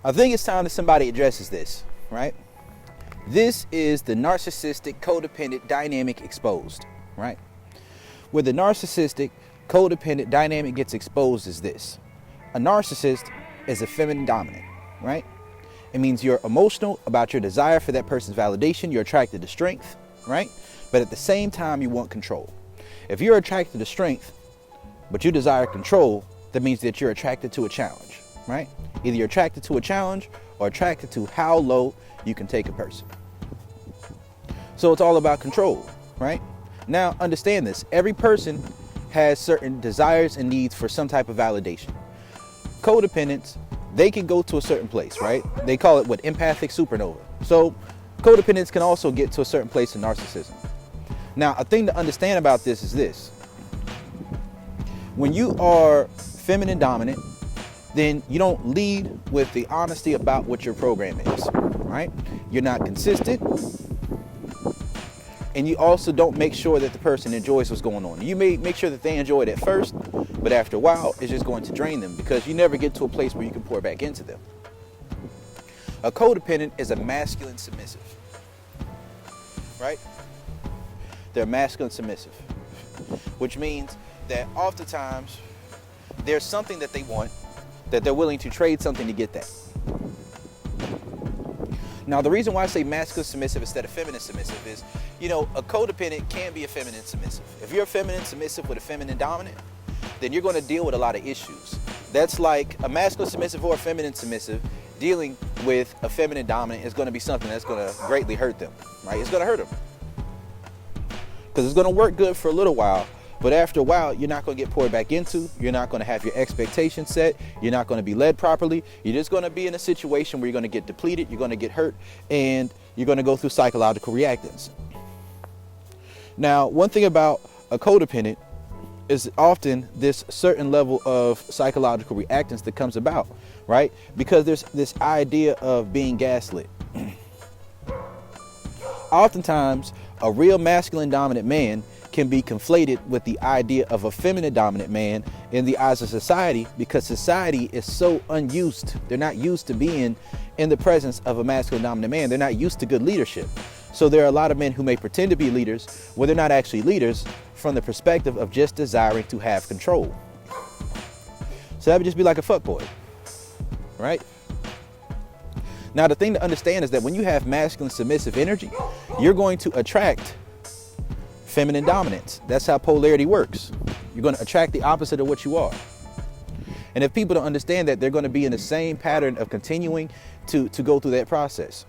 I think it's time that somebody addresses this, right? This is the narcissistic codependent dynamic exposed, right? Where the narcissistic codependent dynamic gets exposed is this. A narcissist is a feminine dominant, right? It means you're emotional about your desire for that person's validation. You're attracted to strength, right? But at the same time, you want control. If you're attracted to strength, but you desire control, that means that you're attracted to a challenge, right? Either you're attracted to a challenge or attracted to how low you can take a person. So it's all about control, right? Now, understand this. Every person has certain desires and needs for some type of validation. Codependents, they can go to a certain place, right? They call it what? Empathic supernova. So codependents can also get to a certain place in narcissism. Now, a thing to understand about this is this. When you are feminine dominant, then you don't lead with the honesty about what your program is, right? You're not consistent. And you also don't make sure that the person enjoys what's going on. You may make sure that they enjoy it at first, but after a while, it's just going to drain them because you never get to a place where you can pour back into them. A codependent is a masculine submissive, right? They're masculine submissive, which means that oftentimes there's something that they want that they're willing to trade something to get that. Now, the reason why I say masculine submissive instead of feminine submissive is, a codependent can be a feminine submissive. If you're a feminine submissive with a feminine dominant, then you're going to deal with a lot of issues. That's like a masculine submissive or a feminine submissive dealing with a feminine dominant is going to be something that's going to greatly hurt them, right? It's going to hurt them. Because it's going to work good for a little while, but after a while, you're not going to get poured back into. You're not going to have your expectations set. You're not going to be led properly. You're just going to be in a situation where you're going to get depleted. You're going to get hurt, and you're going to go through psychological reactance. Now, one thing about a codependent is often this certain level of psychological reactance that comes about, right? Because there's this idea of being gaslit. Oftentimes, a real masculine dominant man can be conflated with the idea of a feminine dominant man in the eyes of society because society is so unused. They're not used to being in the presence of a masculine dominant man. They're not used to good leadership. So there are a lot of men who may pretend to be leaders when they're not actually leaders from the perspective of just desiring to have control. So that would just be like a fuckboy, right? Now, the thing to understand is that when you have masculine submissive energy, you're going to attract feminine dominance. That's how polarity works. You're going to attract the opposite of what you are. And if people don't understand that, they're going to be in the same pattern of continuing to go through that process.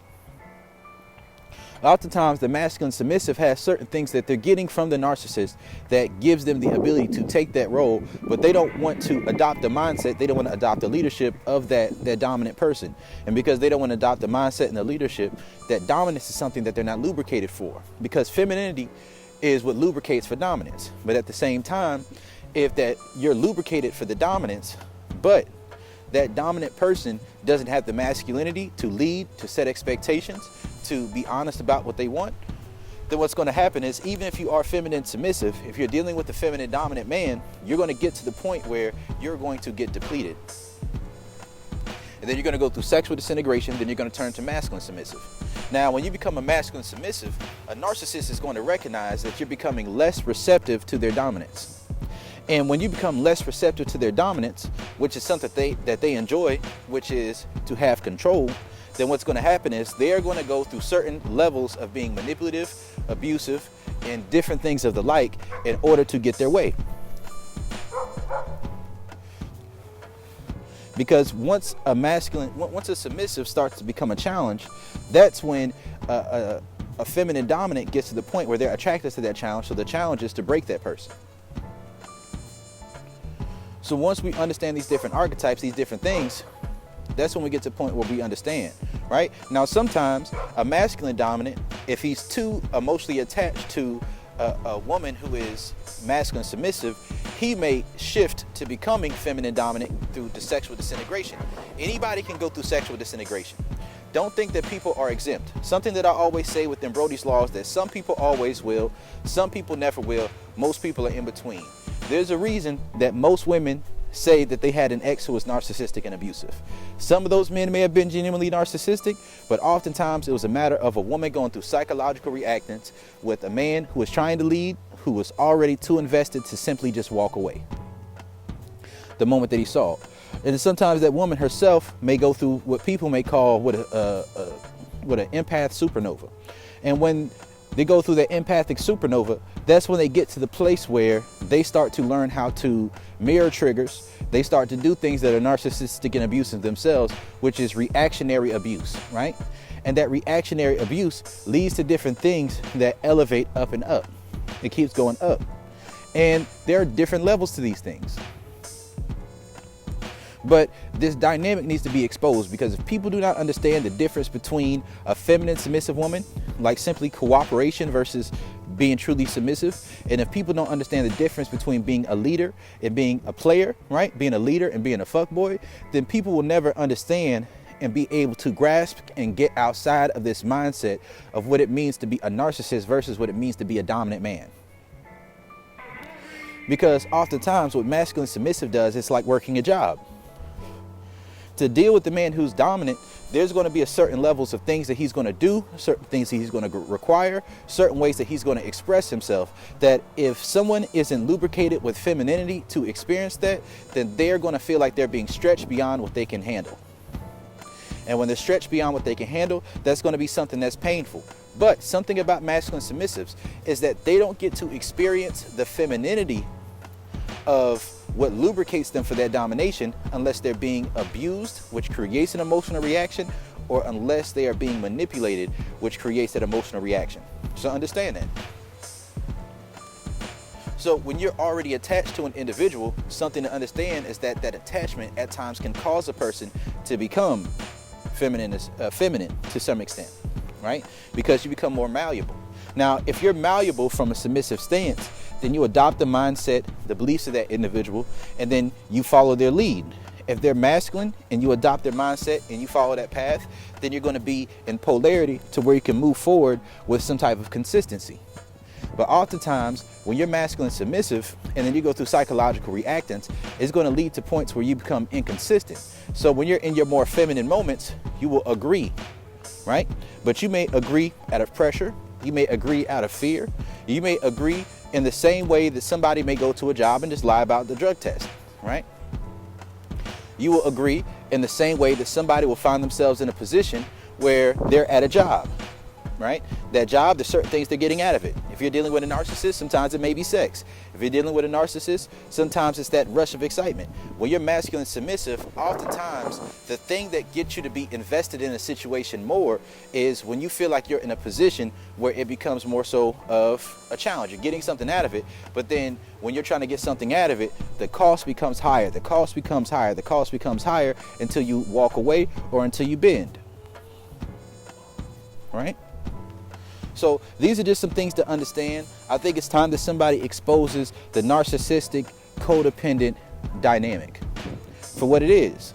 Oftentimes, the masculine submissive has certain things that they're getting from the narcissist that gives them the ability to take that role, but they don't want to adopt the mindset. They don't want to adopt the leadership of that dominant person. And because they don't want to adopt the mindset and the leadership, that dominance is something that they're not lubricated for. Because femininity is what lubricates for dominance. But at the same time, if that you're lubricated for the dominance, but that dominant person doesn't have the masculinity to lead, to set expectations, to be honest about what they want, then what's going to happen is even if you are feminine submissive, if you're dealing with a feminine dominant man, you're going to get to the point where you're going to get depleted. And then you're going to go through sexual disintegration, then you're going to turn to masculine submissive. Now, when you become a masculine submissive, a narcissist is going to recognize that you're becoming less receptive to their dominance. And when you become less receptive to their dominance, which is something that they enjoy, which is to have control, then what's going to happen is they're going to go through certain levels of being manipulative, abusive, and different things of the like in order to get their way. Because once a submissive starts to become a challenge, that's when a feminine dominant gets to the point where they're attracted to that challenge. So the challenge is to break that person. So once we understand these different archetypes, these different things, that's when we get to the point where we understand, right? Now, sometimes a masculine dominant, if he's too emotionally attached to a woman who is masculine submissive, he may shift to becoming feminine dominant through the sexual disintegration. Anybody can go through sexual disintegration. Don't think that people are exempt. Something that I always say within Brody's Law is that some people always will, some people never will, most people are in between. There's a reason that most women say that they had an ex who was narcissistic and abusive. Some of those men may have been genuinely narcissistic, but oftentimes it was a matter of a woman going through psychological reactance with a man who was trying to lead, who was already too invested to simply just walk away the moment that he saw. And sometimes that woman herself may go through what people may call what an empath supernova. And when they go through that empathic supernova, that's when they get to the place where they start to learn how to mirror triggers. They start to do things that are narcissistic and abusive themselves, which is reactionary abuse, right? And that reactionary abuse leads to different things that elevate up and up. It keeps going up. And there are different levels to these things. But this dynamic needs to be exposed, because if people do not understand the difference between a feminine submissive woman, like simply cooperation versus being truly submissive, and if people don't understand the difference between being a leader and being a player, right? Being a leader and being a fuckboy, then people will never understand and be able to grasp and get outside of this mindset of what it means to be a narcissist versus what it means to be a dominant man. Because oftentimes what masculine submissive does, it's like working a job. To deal with the man who's dominant, there's going to be a certain levels of things that he's going to do, certain things that he's going to require, certain ways that he's going to express himself, that if someone isn't lubricated with femininity to experience that, then they're going to feel like they're being stretched beyond what they can handle. And when they're stretched beyond what they can handle, that's going to be something that's painful. But something about masculine submissives is that they don't get to experience the femininity of what lubricates them for that domination unless they're being abused, which creates an emotional reaction, or unless they are being manipulated, which creates that emotional reaction. So understand that. So when you're already attached to an individual, something to understand is that that attachment at times can cause a person to become feminine to some extent, right? Because you become more malleable. Now, if you're malleable from a submissive stance, then you adopt the mindset, the beliefs of that individual, and then you follow their lead. If they're masculine and you adopt their mindset and you follow that path, then you're going to be in polarity to where you can move forward with some type of consistency. But oftentimes, when you're masculine submissive and then you go through psychological reactance, it's going to lead to points where you become inconsistent. So when you're in your more feminine moments, you will agree, right? But you may agree out of pressure. You may agree out of fear. You may agree in the same way that somebody may go to a job and just lie about the drug test, right? You will agree in the same way that somebody will find themselves in a position where they're at a job, right? That job, there's certain things they're getting out of it. If you're dealing with a narcissist, sometimes it may be sex. If you're dealing with a narcissist, sometimes it's that rush of excitement. When you're masculine submissive, oftentimes the thing that gets you to be invested in a situation more is when you feel like you're in a position where it becomes more so of a challenge. You're getting something out of it, but then when you're trying to get something out of it, the cost becomes higher, the cost becomes higher, the cost becomes higher until you walk away or until you bend, right? So these are just some things to understand. I think it's time that somebody exposes the narcissistic, codependent dynamic for what it is.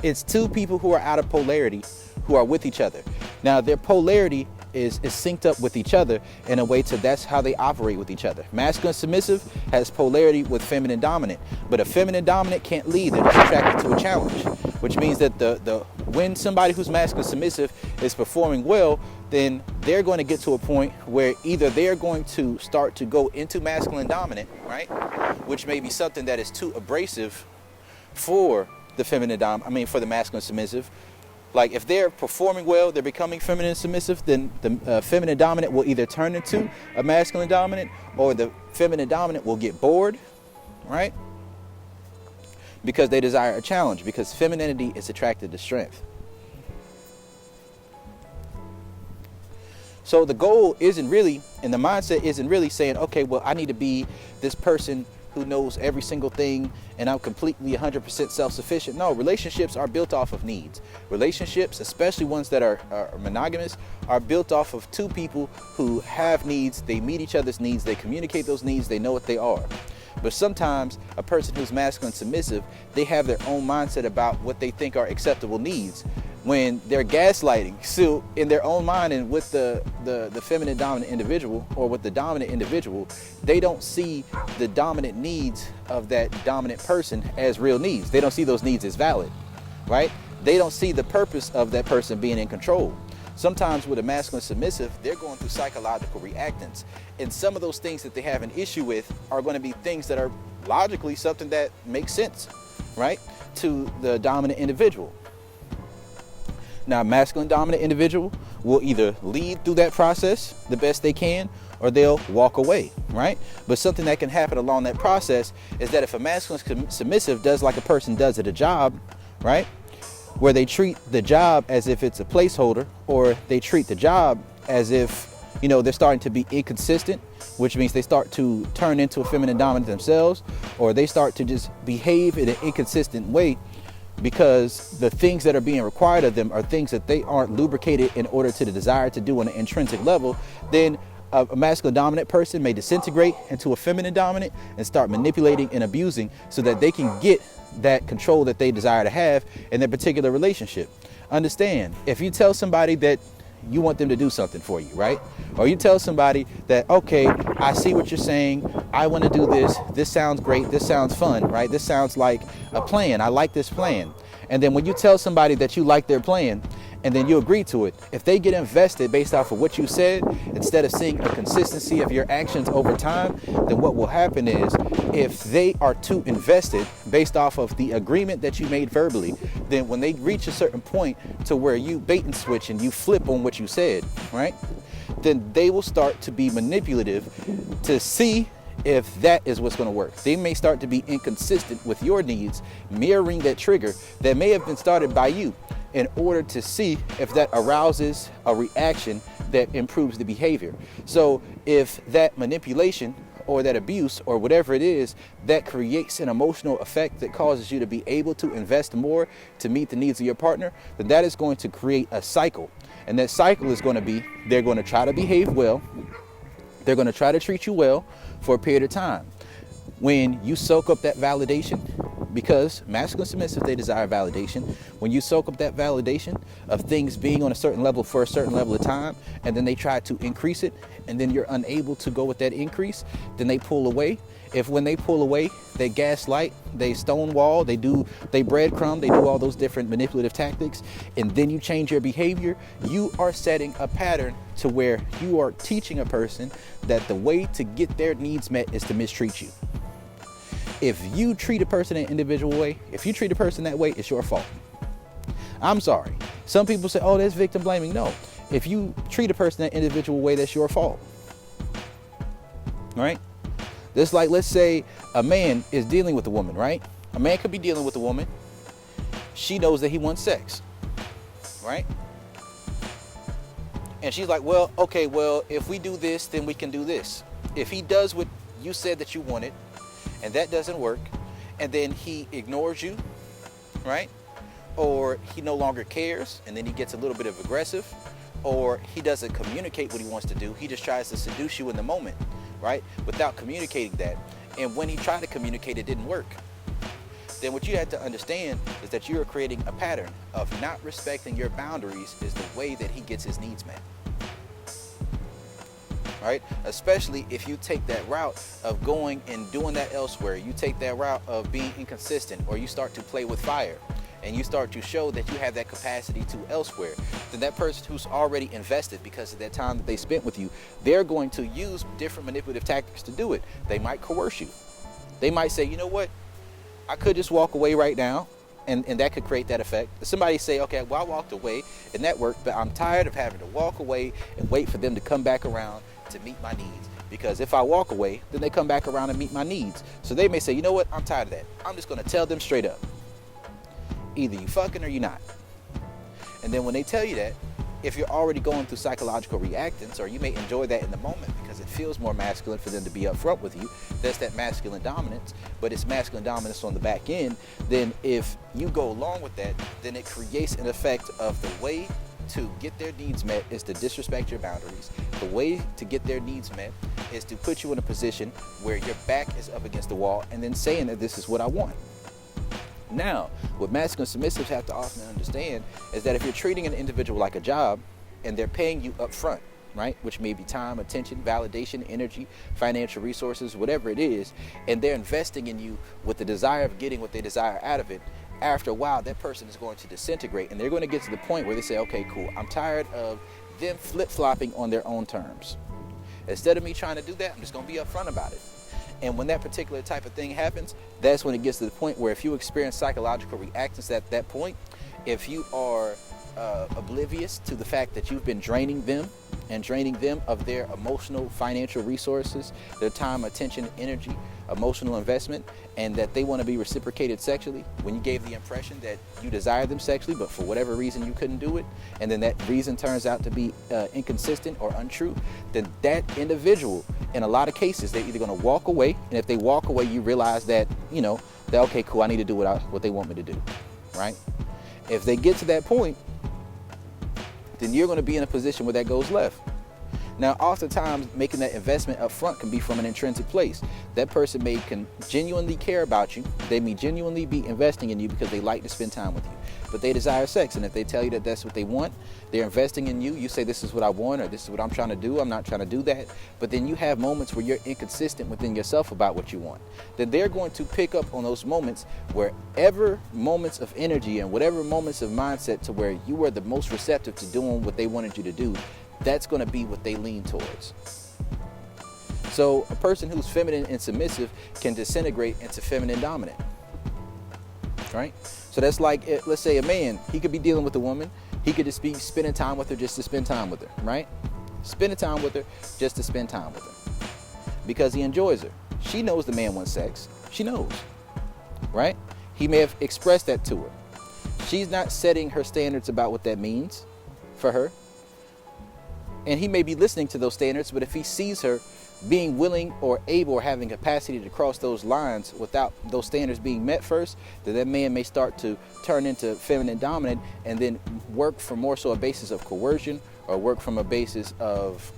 It's two people who are out of polarity, who are with each other. Now, their polarity is synced up with each other in a way to that's how they operate with each other. Masculine submissive has polarity with feminine dominant, but a feminine dominant can't lead. They're just attracted to a challenge, which means that when somebody who's masculine submissive is performing well, then they're going to get to a point where either they're going to start to go into masculine dominant, right? Which may be something that is too abrasive for the for the masculine submissive. Like if they're performing well, they're becoming feminine submissive, then the feminine dominant will either turn into a masculine dominant, or the feminine dominant will get bored, right? Because they desire a challenge, because femininity is attracted to strength. So the goal isn't really, and the mindset isn't really saying, okay, well, I need to be this person who knows every single thing and I'm completely 100% self-sufficient. No, relationships are built off of needs. Relationships, especially ones that are monogamous, are built off of two people who have needs. They meet each other's needs. They communicate those needs. They know what they are. But sometimes a person who's masculine submissive, they have their own mindset about what they think are acceptable needs. when they're gaslighting. So in their own mind and with the feminine dominant individual, or with the dominant individual, they don't see the dominant needs of that dominant person as real needs. They don't see those needs as valid, right? They don't see the purpose of that person being in control. Sometimes with a masculine submissive, they're going through psychological reactance. And some of those things that they have an issue with are going to be things that are logically something that makes sense, right, to the dominant individual. Now, a masculine dominant individual will either lead through that process the best they can, or they'll walk away, right? But something that can happen along that process is that if a masculine submissive does like a person does at a job, right, where they treat the job as if it's a placeholder, or they treat the job as if, you know, they're starting to be inconsistent, which means they start to turn into a feminine dominant themselves, or they start to just behave in an inconsistent way because the things that are being required of them are things that they aren't lubricated in order to the desire to do on an intrinsic level, then a masculine dominant person may disintegrate into a feminine dominant and start manipulating and abusing so that they can get that control that they desire to have in their particular relationship. Understand, if you tell somebody that you want them to do something for you, right? Or you tell somebody that, okay, I see what you're saying, I want to do this sounds great, this sounds fun, right? This sounds like a plan, I like this plan. And then when you tell somebody that you like their plan, and then you agree to it, if they get invested based off of what you said, instead of seeing a consistency of your actions over time, then what will happen is, if they are too invested based off of the agreement that you made verbally, then when they reach a certain point to where you bait and switch and you flip on what you said, right, then they will start to be manipulative to see if that is what's going to work. They may start to be inconsistent with your needs, mirroring that trigger that may have been started by you, in order to see if that arouses a reaction that improves the behavior. So if that manipulation or that abuse or whatever it is that creates an emotional effect that causes you to be able to invest more to meet the needs of your partner, then that is going to create a cycle. And that cycle is going to be, they're going to try to behave well, they're going to try to treat you well for a period of time. When you soak up that validation, because masculine submissive, they desire validation. When you soak up that validation of things being on a certain level for a certain level of time, and then they try to increase it, and then you're unable to go with that increase, then they pull away. If when they pull away, they gaslight, they stonewall, they breadcrumb, they do all those different manipulative tactics, and then you change your behavior, you are setting a pattern to where you are teaching a person that the way to get their needs met is to mistreat you. If you treat a person in an individual way, if you treat a person that way, it's your fault. I'm sorry. Some people say, oh, that's victim blaming. No. If you treat a person in an individual way, that's your fault. All right? Just like, let's say a man is dealing with a woman, right? A man could be dealing with a woman. She knows that he wants sex, right? And she's like, well, okay, well, if we do this, then we can do this. If he does what you said that you wanted, and that doesn't work, and then he ignores you, right? Or he no longer cares, and then he gets a little bit of aggressive, or he doesn't communicate what he wants to do. He just tries to seduce you in the moment, right? Without communicating that. And when he tried to communicate, it didn't work. Then what you have to understand is that you're creating a pattern of not respecting your boundaries is the way that he gets his needs met. Right? Especially if you take that route of going and doing that elsewhere. You take that route of being inconsistent, or you start to play with fire and you start to show that you have that capacity to elsewhere. Then that person who's already invested because of that time that they spent with you, they're going to use different manipulative tactics to do it. They might coerce you. They might say, you know what? I could just walk away right now. And that could create that effect. Somebody say, okay, well, I walked away and that worked, but I'm tired of having to walk away and wait for them to come back around to meet my needs. Because if I walk away, then they come back around and meet my needs. So they may say, you know what, I'm tired of that. I'm just gonna tell them straight up. Either you fucking or you not. And then when they tell you that, if you're already going through psychological reactance, or you may enjoy that in the moment because it feels more masculine for them to be upfront with you, that's that masculine dominance, but it's masculine dominance on the back end, then if you go along with that, then it creates an effect of the way to get their needs met is to disrespect your boundaries. The way to get their needs met is to put you in a position where your back is up against the wall and then saying that this is what I want. Now, what masculine submissives have to often understand is that if you're treating an individual like a job and they're paying you up front, right, which may be time, attention, validation, energy, financial resources, whatever it is, and they're investing in you with the desire of getting what they desire out of it, after a while, that person is going to disintegrate, and they're going to get to the point where they say, okay, cool, I'm tired of them flip-flopping on their own terms. Instead of me trying to do that, I'm just going to be upfront about it. And when that particular type of thing happens, that's when it gets to the point where if you experience psychological reactions at that point, if you are oblivious to the fact that you've been draining them of their emotional, financial resources, their time, attention, energy, emotional investment, and that they want to be reciprocated sexually, when you gave the impression that you desire them sexually, but for whatever reason you couldn't do it, and then that reason turns out to be inconsistent or untrue, then that individual, in a lot of cases, they're either going to walk away, and if they walk away, you realize that, that, okay, cool, I need to do what they want me to do, right? If they get to that point, then you're going to be in a position where that goes left. Now, oftentimes, making that investment up front can be from an intrinsic place. That person can genuinely care about you. They may genuinely be investing in you because they like to spend time with you. But they desire sex, and if they tell you that that's what they want, they're investing in you. You say, this is what I want, or this is what I'm trying to do. I'm not trying to do that. But then you have moments where you're inconsistent within yourself about what you want. Then they're going to pick up on those moments, wherever moments of energy and whatever moments of mindset to where you were the most receptive to doing what they wanted you to do. That's going to be what they lean towards. So a person who's feminine and submissive can disintegrate into feminine dominant, right? So that's like, let's say a man, he could be dealing with a woman. He could just be spending time with her just to spend time with her, right? Spending time with her just to spend time with her because he enjoys her. She knows the man wants sex. She knows, right? He may have expressed that to her. She's not setting her standards about what that means for her. And he may be listening to those standards, but if he sees her being willing or able or having capacity to cross those lines without those standards being met first, then that man may start to turn into feminine dominant and then work from more so a basis of coercion, or work from a basis of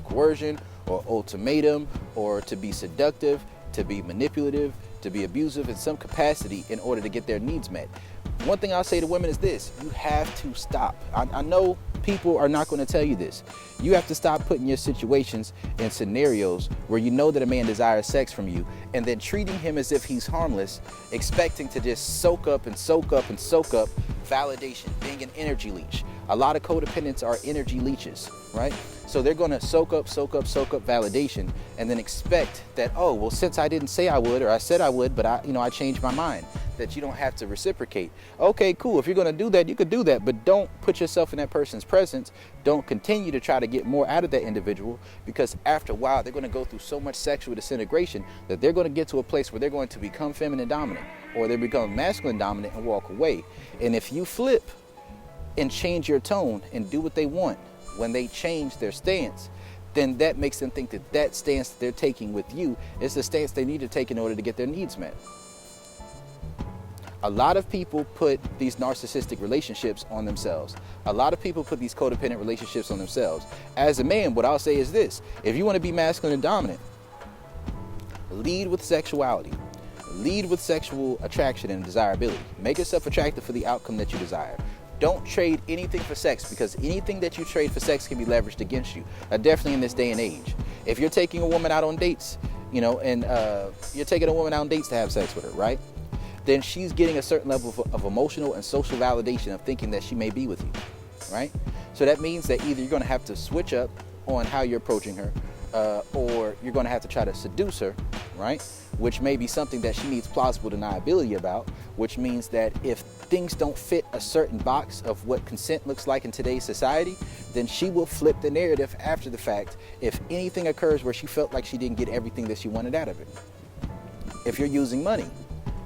coercion or ultimatum, or to be seductive, to be manipulative, to be abusive in some capacity in order to get their needs met. One thing I'll say to women is this: you have to stop. I know people are not going to tell you this. You have to stop putting your situations in scenarios where you know that a man desires sex from you and then treating him as if he's harmless, expecting to just soak up validation, being an energy leech. A lot of codependents are energy leeches, right? So they're going to soak up validation and then expect that, oh, well, since I didn't say I would, or I said I would, but I changed my mind, that you don't have to reciprocate. Okay, cool. If you're going to do that, you could do that, but don't put yourself in that person's presence. Don't continue to try to get more out of that individual, because after a while, they're going to go through so much sexual disintegration that they're going to get to a place where they're going to become feminine dominant, or they become masculine dominant and walk away. And if you flip and change your tone and do what they want when they change their stance, then that makes them think that that stance that they're taking with you is the stance they need to take in order to get their needs met. A lot of people put these narcissistic relationships on themselves. A lot of people put these codependent relationships on themselves. As a man, what I'll say is this: if you want to be masculine and dominant, lead with sexuality. Lead with sexual attraction and desirability. Make yourself attractive for the outcome that you desire. Don't trade anything for sex, because anything that you trade for sex can be leveraged against you. Definitely in this day and age. If you're taking a woman out on dates, and you're taking a woman out on dates to have sex with her, right? Then she's getting a certain level of emotional and social validation of thinking that she may be with you, right? So that means that either you're going to have to switch up on how you're approaching her, or you're going to have to try to seduce her, right? Which may be something that she needs plausible deniability about, which means that if things don't fit a certain box of what consent looks like in today's society, then she will flip the narrative after the fact if anything occurs where she felt like she didn't get everything that she wanted out of it. If you're using money,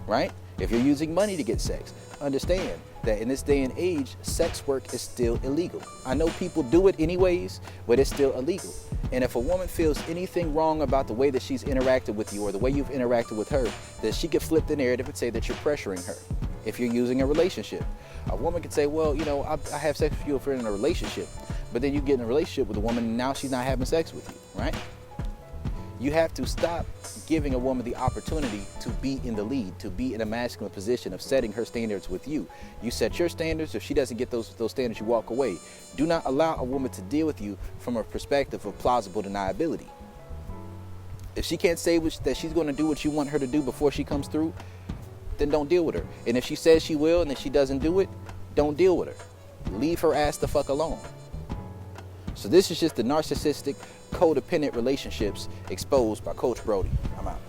right? If you're using money to get sex, understand that in this day and age, sex work is still illegal. I know people do it anyways, but it's still illegal. And if a woman feels anything wrong about the way that she's interacted with you or the way you've interacted with her, then she could flip the narrative and say that you're pressuring her. If you're using a relationship, a woman could say, well, I have sex with you if we're in a relationship, but then you get in a relationship with a woman and now she's not having sex with you, right? You have to stop giving a woman the opportunity to be in the lead, to be in a masculine position of setting her standards with you. You set your standards. If she doesn't get those standards, you walk away. Do not allow a woman to deal with you from a perspective of plausible deniability. If she can't say that she's going to do what you want her to do before she comes through, then don't deal with her. And if she says she will and then she doesn't do it, don't deal with her. Leave her ass the fuck alone. So this is just the narcissistic, codependent relationships exposed by Coach Brody. I'm out.